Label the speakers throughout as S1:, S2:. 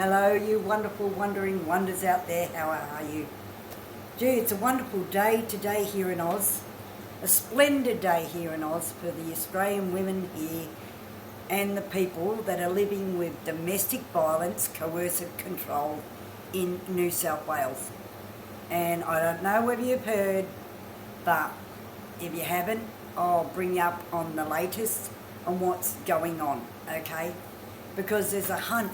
S1: Hello, you wonderful, wondering wonders out there. How are you? Gee, it's a wonderful day today here in Oz. A splendid day here in Oz for the Australian women here and the people that are living with domestic violence, coercive control in New South Wales. And I don't know whether you've heard, but if you haven't, I'll bring you up on the latest on what's going on, okay? Because there's a hunt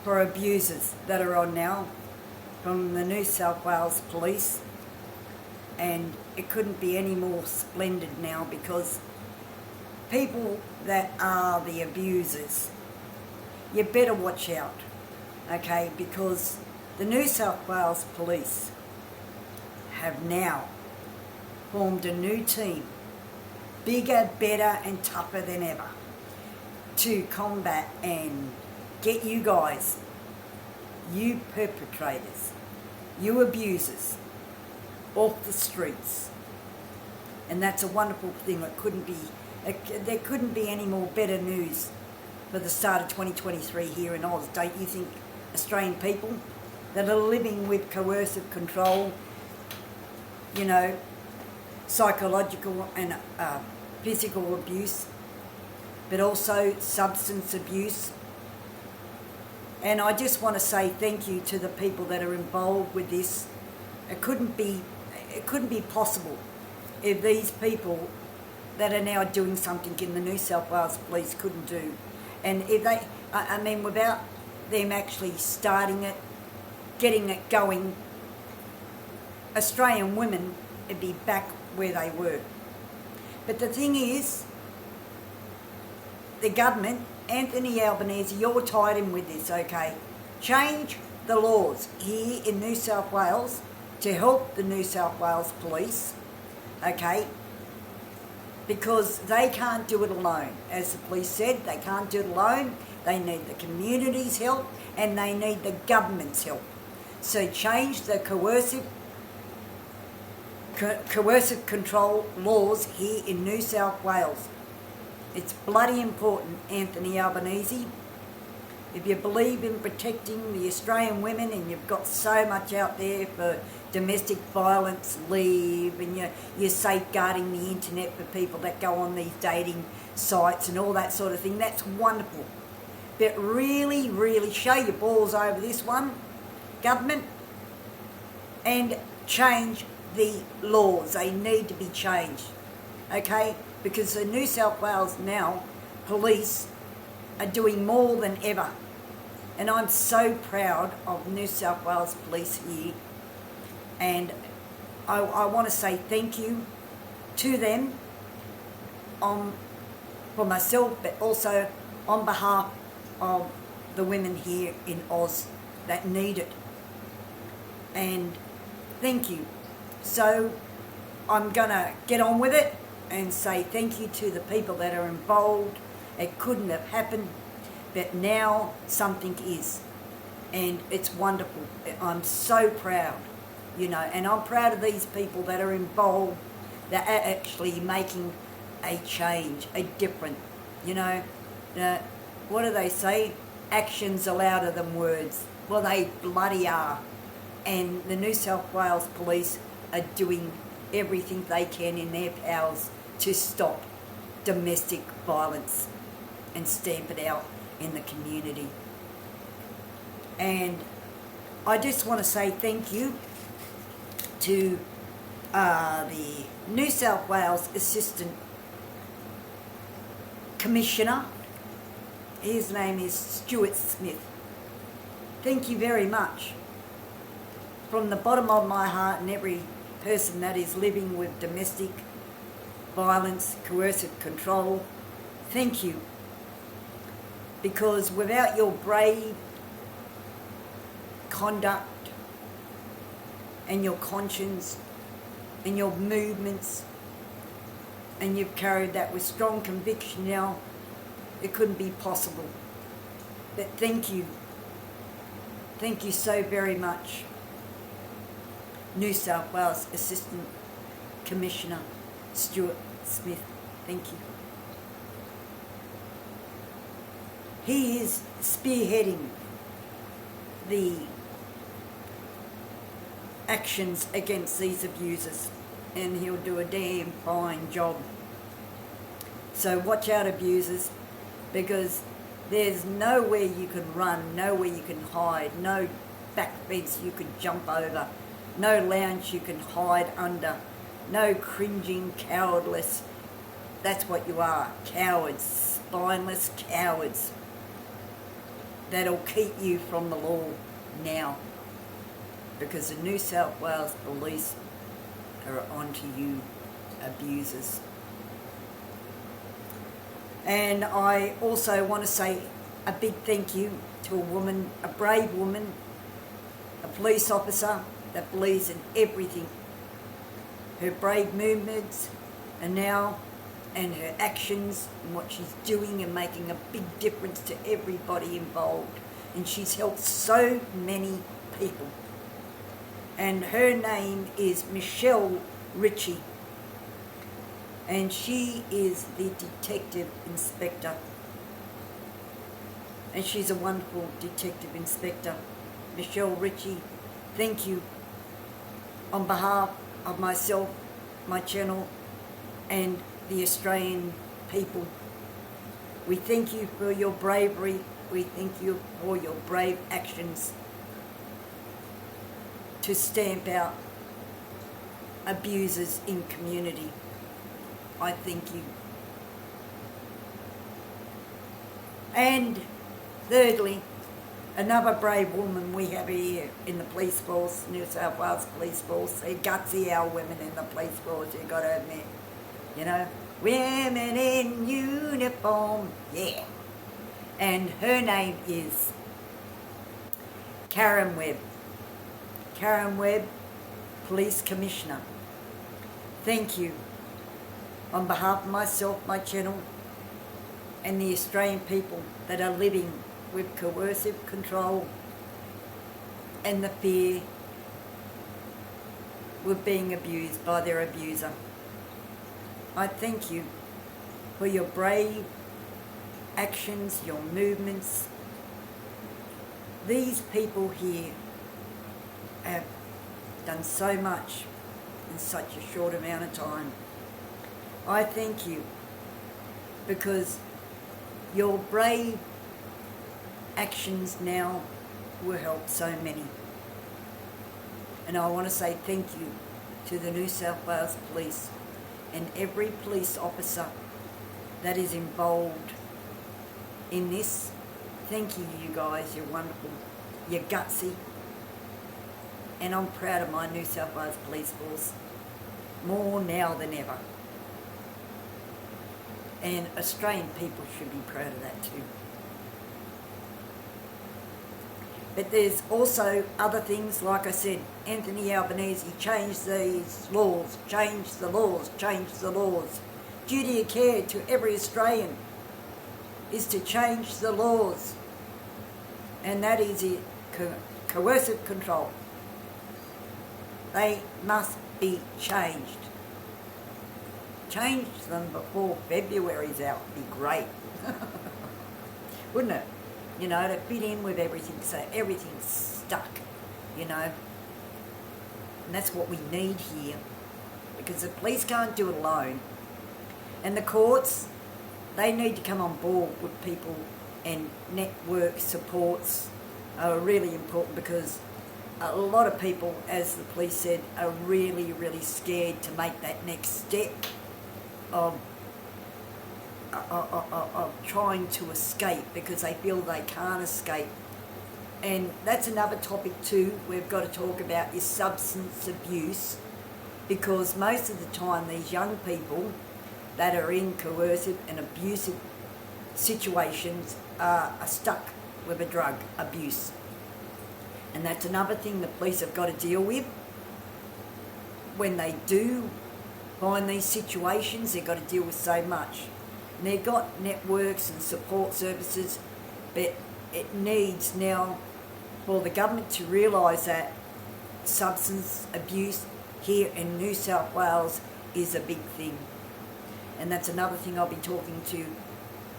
S1: for abusers that are on now from the New South Wales Police, and it couldn't be any more splendid now because people that are the abusers, you better watch out, okay? Because the New South Wales Police have now formed a new team, bigger, better and tougher than ever, to combat and get you guys, you perpetrators, you abusers, off the streets. And that's a wonderful thing. There couldn't be any more better news for the start of 2023 here in Oz, don't you think, Australian people that are living with coercive control, you know, psychological and physical abuse, but also substance abuse. And I just want to say thank you to the people that are involved with this. It couldn't be possible if these people that are now doing something in the New South Wales Police couldn't do. And if they, I mean, without them actually starting it, getting it going, Australian women would be back where they were. But the thing is, the government, Anthony Albanese, you're tied in with this, okay? Change the laws here in New South Wales to help the New South Wales Police, okay? Because they can't do it alone. As the police said, they can't do it alone. They need the community's help and they need the government's help. So change the coercive control laws here in New South Wales. It's bloody important, Anthony Albanese. If you believe in protecting the Australian women and you've got so much out there for domestic violence leave and you're safeguarding the internet for people that go on these dating sites and all that sort of thing, that's wonderful. But really, really show your balls over this one, government, and change the laws. They need to be changed, okay? Because the New South Wales now police are doing more than ever. And I'm so proud of New South Wales Police here. And I want to say thank you to them for myself, but also on behalf of the women here in Oz that need it. And thank you. So I'm going to get on with it and say thank you to the people that are involved. It couldn't have happened, but now something is, and it's wonderful. I'm so proud, you know, and I'm proud of these people that are involved, that are actually making a change, a difference, you know. What do they say? Actions are louder than words. Well, they bloody are. And the New South Wales Police are doing everything they can in their powers to stop domestic violence and stamp it out in the community. And I just want to say thank you to the New South Wales Assistant Commissioner. His name is Stuart-Smith. Thank you very much. From the bottom of my heart, and every person that is living with domestic violence, coercive control, thank you. Because without your brave conduct and your conscience and your movements, and you've carried that with strong conviction now, it couldn't be possible. But thank you. Thank you so very much. New South Wales Assistant Commissioner Stuart-Smith, thank you. He is spearheading the actions against these abusers, and he'll do a damn fine job. So watch out, abusers, because there's nowhere you can run, nowhere you can hide, no back fence you can jump over, no lounge you can hide under, no cringing, cowardless. That's what you are, cowards, spineless cowards that'll keep you from the law now, because the New South Wales Police are onto you, abusers. And I also want to say a big thank you to a woman, a brave woman, a police officer that believes in everything. Her brave movements and her actions and what she's doing and making a big difference to everybody involved. And she's helped so many people. And her name is Michelle Ritchie. And she is the detective inspector. And she's a wonderful detective inspector. Michelle Ritchie, thank you on behalf of myself, my channel, and the Australian people. We thank you for your bravery. We thank you for your brave actions to stamp out abusers in community. I thank you. And thirdly, another brave woman we have here in the police force, New South Wales Police Force. They're gutsy, our women in the police force, you've got to admit. You know, women in uniform, yeah. And her name is Karen Webb. Karen Webb, Police Commissioner. Thank you on behalf of myself, my channel, and the Australian people that are living with coercive control and the fear with being abused by their abuser. I thank you for your brave actions, your movements. These people here have done so much in such a short amount of time. I thank you because your brave actions now will help so many. And I want to say thank you to the New South Wales Police and every police officer that is involved in this. Thank you, you guys. You're wonderful. You're gutsy. And I'm proud of my New South Wales Police Force more now than ever. And Australian people should be proud of that too. But there's also other things, like I said, Anthony Albanese changed these laws, changed the laws, changed the laws. Duty of care to every Australian is to change the laws. And that is it, coercive control. They must be changed. Change them before February's out would be great. Wouldn't it? You know, to fit in with everything, so everything's stuck, you know. And that's what we need here, because the police can't do it alone. And the courts, they need to come on board with people, and network supports are really important, because a lot of people, as the police said, are really, really scared to make that next step of trying to escape, because they feel they can't escape. And that's another topic too we've got to talk about, is substance abuse, because most of the time these young people that are in coercive and abusive situations are stuck with a drug abuse. And that's another thing the police have got to deal with. When they do find these situations, they've got to deal with so much. And they've got networks and support services, but it needs now for the government to realise that substance abuse here in New South Wales is a big thing. And that's another thing I'll be talking to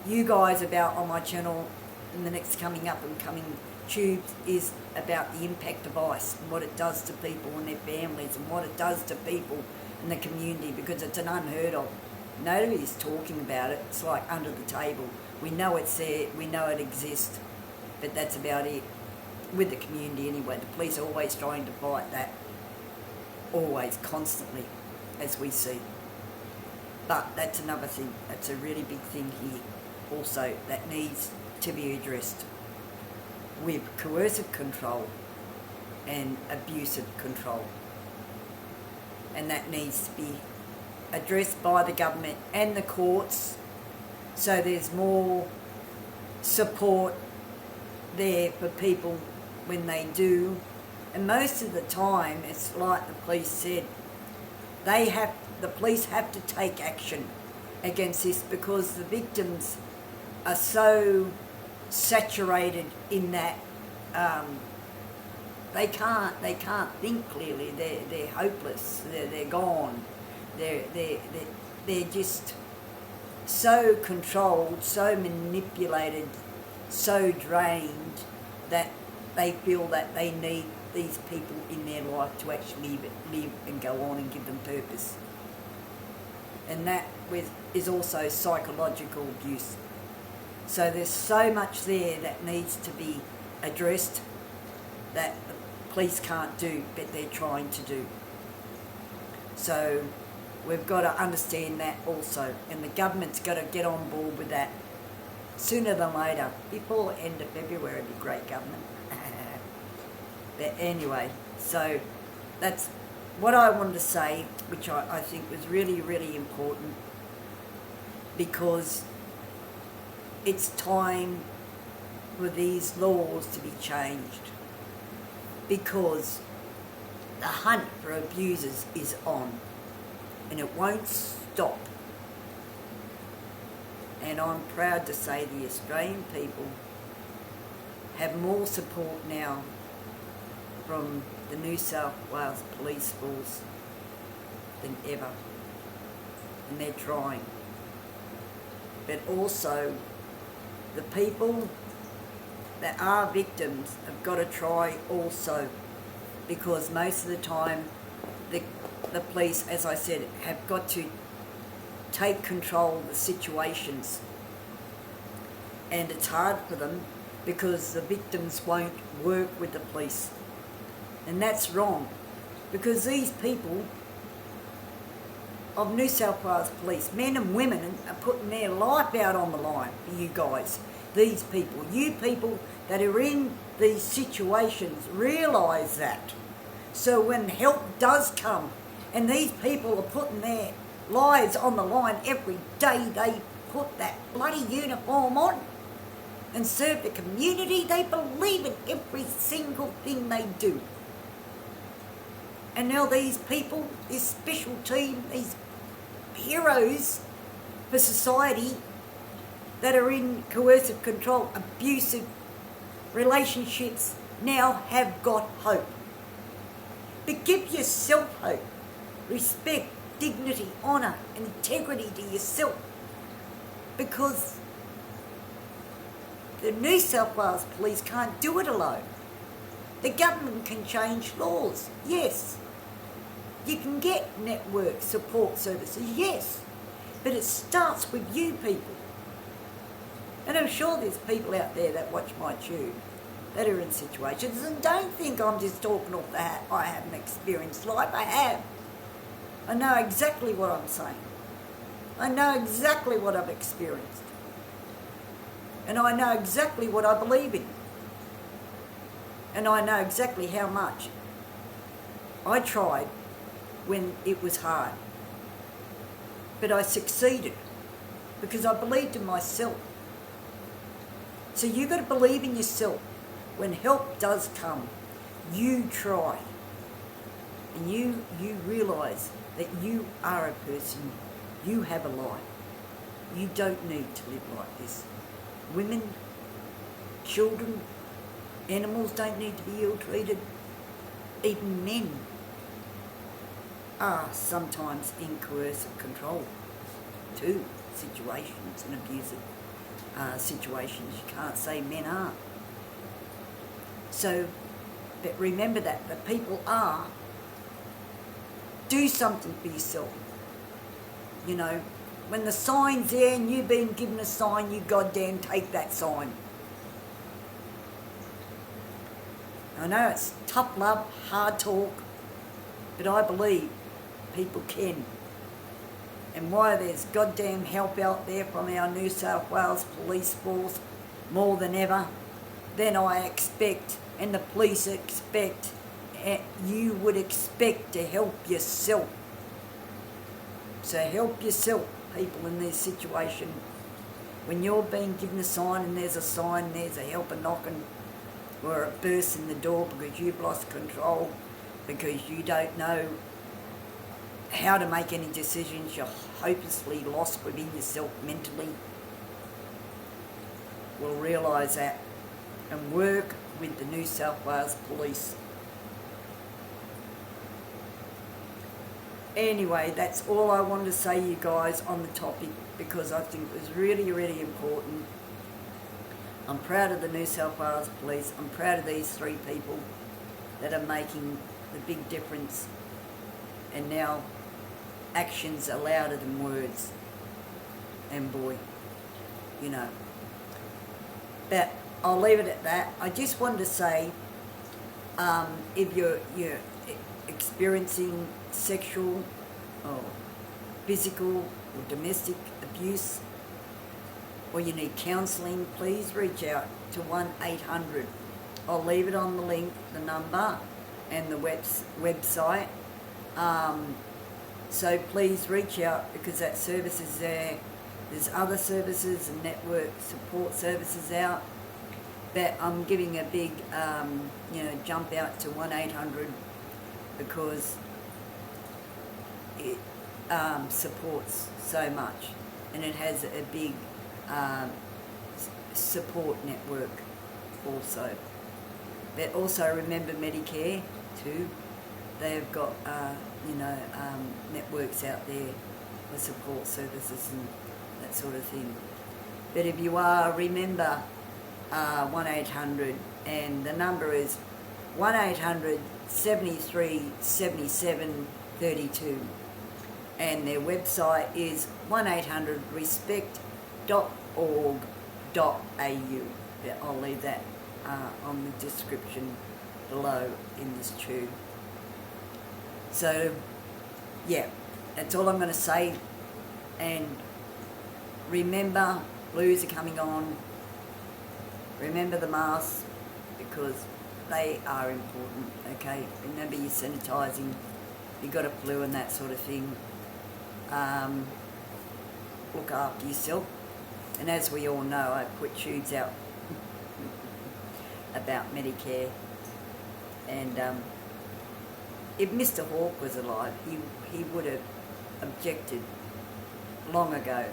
S1: you guys about on my channel, in the next coming up and coming tubes is about the impact of ice and what it does to people and their families and what it does to people in the community, because it's an unheard of. Nobody's talking about it. It's like under the table. We know it's there, we know it exists, but that's about it. With the community anyway, the police are always trying to fight that, always, constantly, as we see. But that's another thing, that's a really big thing here also that needs to be addressed with coercive control and abusive control. And that needs to be addressed by the government and the courts, so there's more support there for people when they do. And most of the time, it's like the police said, the police have to take action against this, because the victims are so saturated in that they can't think clearly. They're hopeless. They're gone. They're just so controlled, so manipulated, so drained that they feel that they need these people in their life to actually live and go on and give them purpose. And that is also psychological abuse. So there's so much there that needs to be addressed that the police can't do, but they're trying to do. So we've got to understand that also, and the government's got to get on board with that sooner than later. Before end of February would be great, government. But anyway, so that's what I wanted to say, which I think was really, really important, because it's time for these laws to be changed, because the hunt for abusers is on and it won't stop. And I'm proud to say the Australian people have more support now from the New South Wales Police Force than ever, and they're trying. But also, the people that are victims have got to try also, because most of the time the police, as I said, have got to take control of the situations, and it's hard for them because the victims won't work with the police. And that's wrong, because these people of New South Wales Police, men and women, are putting their life out on the line for you guys. These people, you people that are in these situations, realise that. So when help does come, and these people are putting their lives on the line every day, they put that bloody uniform on and serve the community. They believe in every single thing they do. And now these people, this special team, these heroes for society that are in coercive control, abusive relationships, now have got hope. But give yourself hope. Respect, dignity, honour, and integrity to yourself. Because the New South Wales Police can't do it alone. The government can change laws, yes. You can get network support services, yes. But it starts with you people. And I'm sure there's people out there that watch my tube that are in situations, and don't think I'm just talking off the hat. I haven't experienced life. I have. I know exactly what I'm saying. I know exactly what I've experienced. And I know exactly what I believe in. And I know exactly how much I tried when it was hard. But I succeeded because I believed in myself. So you've got to believe in yourself. When help does come, you try. And you realise that you are a person. You have a life. You don't need to live like this. Women, children, animals don't need to be ill-treated. Even men are sometimes in coercive control too, situations and abusive. situations. You can't say men aren't. So, but remember that the people are. Do something for yourself. You know, when the sign's there and you've been given a sign, you goddamn take that sign. I know it's tough love, hard talk, but I believe people can. And why there's goddamn help out there from our New South Wales police force more than ever, then I expect, and the police expect, you would expect to help yourself. So help yourself, people in this situation. When you're being given a sign and there's a sign, there's a helper knocking, or a burst in the door because you've lost control, because you don't know how to make any decisions, you're hopelessly lost within yourself mentally. We'll realise that and work with the New South Wales Police. Anyway, that's all I wanted to say, you guys, on the topic, because I think it was really, really important. I'm proud of the New South Wales Police. I'm proud of these 3 people that are making the big difference. And now actions are louder than words. And boy, you know. But I'll leave it at that. I just wanted to say, if you're experiencing sexual or physical or domestic abuse, or you need counselling, please reach out to 1-800. I'll leave it on the link, the number and the website. So please reach out, because that service is there. There's other services and network support services out. But I'm giving a big jump out to 1-800 because it supports so much, and it has a big support network also. But also remember Medicare too. They've got networks out there for support services and that sort of thing. But if you are, remember 1-800, and the number is 1-800 73 77 32, and their website is 1-800-respect.org.au. I'll leave that on the description below in this tube. So yeah, that's all I'm going to say. And remember, blues are coming on. Remember the masks, because they are important, okay? Remember your sanitising, you got a flu and that sort of thing. Look after yourself. And as we all know, I put tubes out about Medicare. And if Mr. Hawke was alive, he would have objected long ago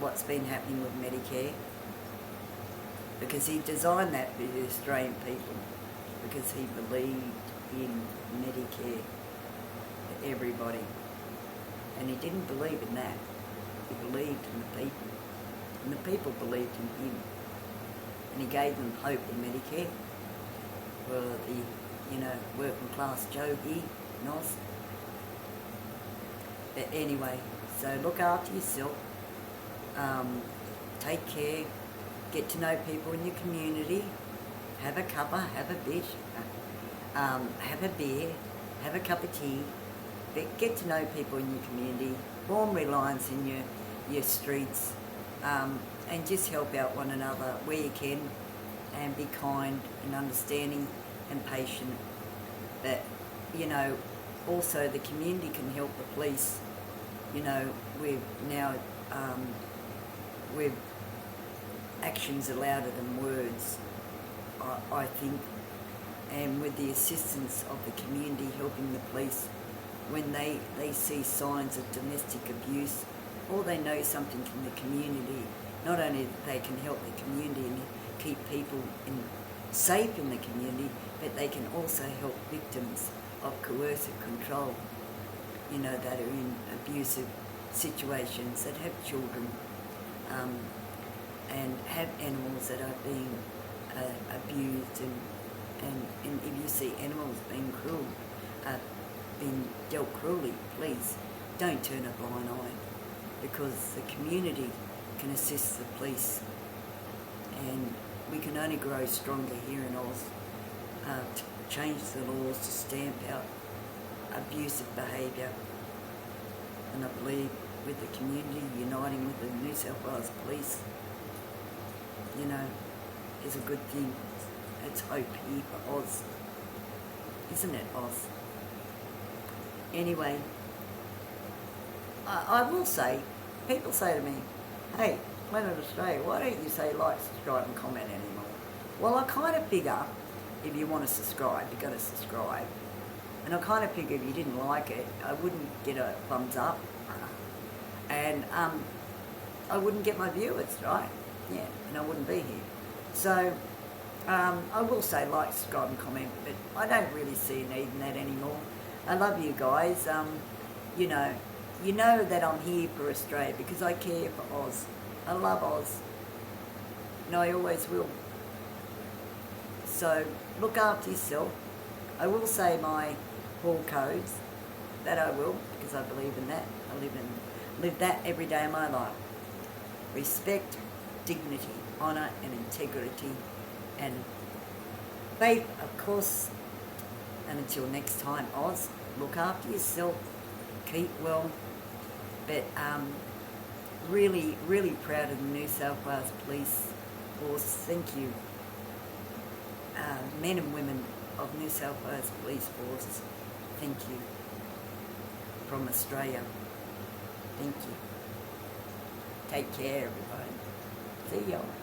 S1: what's been happening with Medicare, because he designed that for the Australian people, because he believed in Medicare for everybody. And he didn't believe in that. He believed in the people. And the people believed in him. And he gave them hope in Medicare for the, working class Joe here in Oz. But anyway, so look after yourself. Take care. Get to know people in your community. Have a cuppa, have a bit. Have a beer. Have a cup of tea. But get to know people in your community. Form reliance in your streets. And just help out one another where you can. And be kind and understanding and patient. But, also the community can help the police. We've now, with actions are louder than words, I think, and with the assistance of the community helping the police when they see signs of domestic abuse, or they know something from the community, not only they can help the community and keep people safe in the community, but they can also help victims of coercive control, that are in abusive situations, that have children, and have animals that are being abused, and if you see animals being cruel, being dealt cruelly, please don't turn a blind eye, because the community can assist the police, and we can only grow stronger here in Oz to change the laws to stamp out abusive behaviour. And I believe with the community uniting with the New South Wales Police, you know, is a good thing. It's hope here for Oz. Isn't it, Oz? Anyway, I will say, people say to me, hey, Planet Australia, why don't you say like, subscribe and comment anymore? Well, I kind of figure if you want to subscribe, you've got to subscribe. And I kind of figure if you didn't like it, I wouldn't get a thumbs up. And I wouldn't get my viewers, right? Yeah, and I wouldn't be here. So I will say like, subscribe and comment, but I don't really see a need in that anymore. I love you guys. You know that I'm here for Australia because I care for Oz. I love Oz. And I always will. So look after yourself. I will say my hall codes, that I will, because I believe in that. I live that every day of my life. Respect, dignity, honour and integrity, and faith, of course. And until next time, Oz, look after yourself, keep well. But really, really proud of the New South Wales Police Force. Thank you. Men and women of New South Wales Police Force, thank you. From Australia, thank you. Take care, everybody. See y'all.